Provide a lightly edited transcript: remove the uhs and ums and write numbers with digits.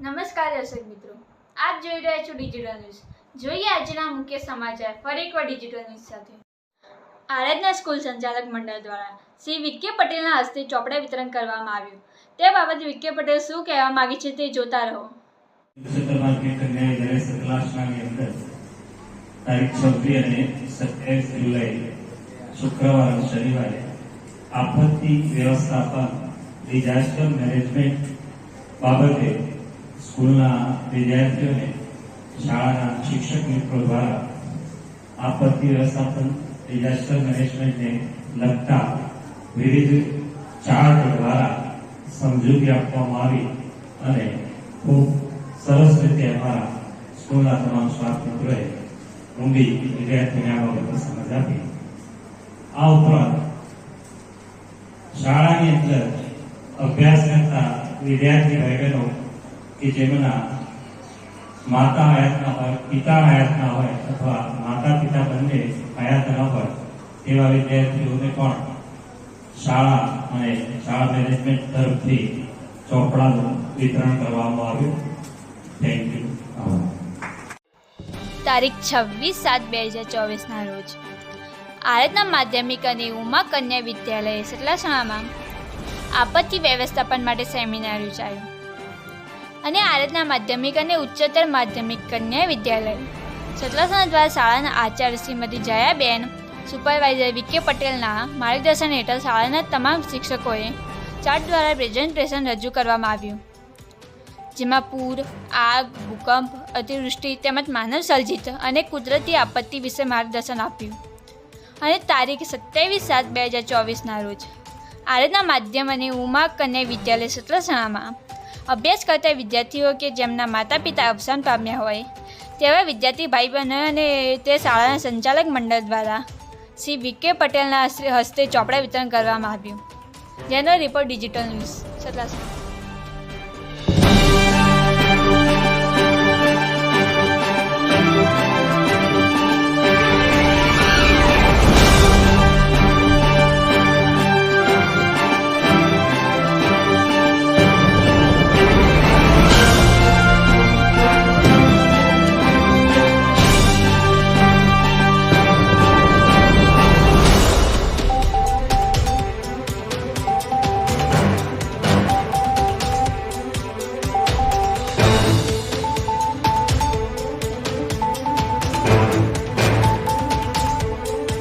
નમસ્કાર દર્શક મિત્રો, આપ જોઈ રહ્યા છો ડિજિટલ ન્યૂઝ। જોઈએ આજના મુખ્ય સમાચાર ફરી એકવાર ડિજિટલ ન્યૂઝ સાથે। આરાધના સ્કૂલ સંચાલક મંડળ દ્વારા શ્રી વિકે પટેલના હસ્તે ચોપડા વિતરણ કરવામાં આવ્યું। તે બાબતે વિકે પટેલ શું કહેવા માંગે છે તે જોતા રહો। તારીખ 26 અને 27 જુલાઈ શુક્રવાર શનિવારે આપત્તિ વ્યવસ્થાપન ડિઝાસ્ટર મેનેજમેન્ટ બાબતે સ્કૂલના વિદ્યાર્થીઓને શાળાના શિક્ષક મિત્રો દ્વારા આપત્તિ વ્યવસ્થાપન ડિઝાસ્ટર મેનેજમેન્ટને લગતા વિવિધ ચાર્ટ દ્વારા સમજૂતી આપવામાં આવી અને ખૂબ સરસ રીતે અમારા સ્કૂલના તમામ સ્ટાફ મિત્રોએ ઊંડી વિદ્યાર્થીઓને આ બાબતે સમજ આપી। આ ઉપરાંત શાળાની અંદર અભ્યાસ કરતા વિદ્યાર્થી ભાઈ બહેનો કે જેમના માતા હયાત ના હોય, પિતા હયાત ના હોય અથવા માતા પિતા બંને હયાત ન હોય તેવા વિદ્યાર્થીઓને પણ શાળા અને શાળા મેનેજમેન્ટ તરફથી ચોપડાનું વિતરણ કરવામાં આવ્યું। Thank you. તારીખ 26/7/2024 રોજ આરાધના માધ્યમિક અને ઉમા કન્યા વિદ્યાલય સતલાસણામાં આપત્તિ વ્યવસ્થાપન માટે સેમિનાર યોજાયો અને આરાધના માધ્યમિક અને ઉચ્ચતર માધ્યમિક કન્યા વિદ્યાલય સતલાસણા દ્વારા શાળાના આચાર્ય શ્રીમતી જયાબેન, સુપરવાઇઝર વિકે પટેલના માર્ગદર્શન હેઠળ શાળાના તમામ શિક્ષકોએ ચાર્ટ દ્વારા પ્રેઝન્ટેશન રજૂ કરવામાં આવ્યું, જેમાં પૂર, આગ, ભૂકંપ, અતિવૃષ્ટિ તેમજ માનવ સર્જિત અને કુદરતી આપત્તિ વિશે માર્ગદર્શન આપ્યું। અને તારીખ 27/7/2024 રોજ આરાધના માધ્યમ અને ઉમા કન્યા વિદ્યાલય સતલાસણામાં અભ્યાસ કરતા વિદ્યાર્થીઓ કે જેમના માતા પિતા અવસાન પામ્યા હોય તેવા વિદ્યાર્થી ભાઈ બહેનો અને તે શાળાના સંચાલક મંડળ દ્વારા શ્રી વિકે પટેલના હસ્તે ચોપડા વિતરણ કરવામાં આવ્યું, જેનો રિપોર્ટ ડિજિટલ ન્યૂઝ સતલાસણા।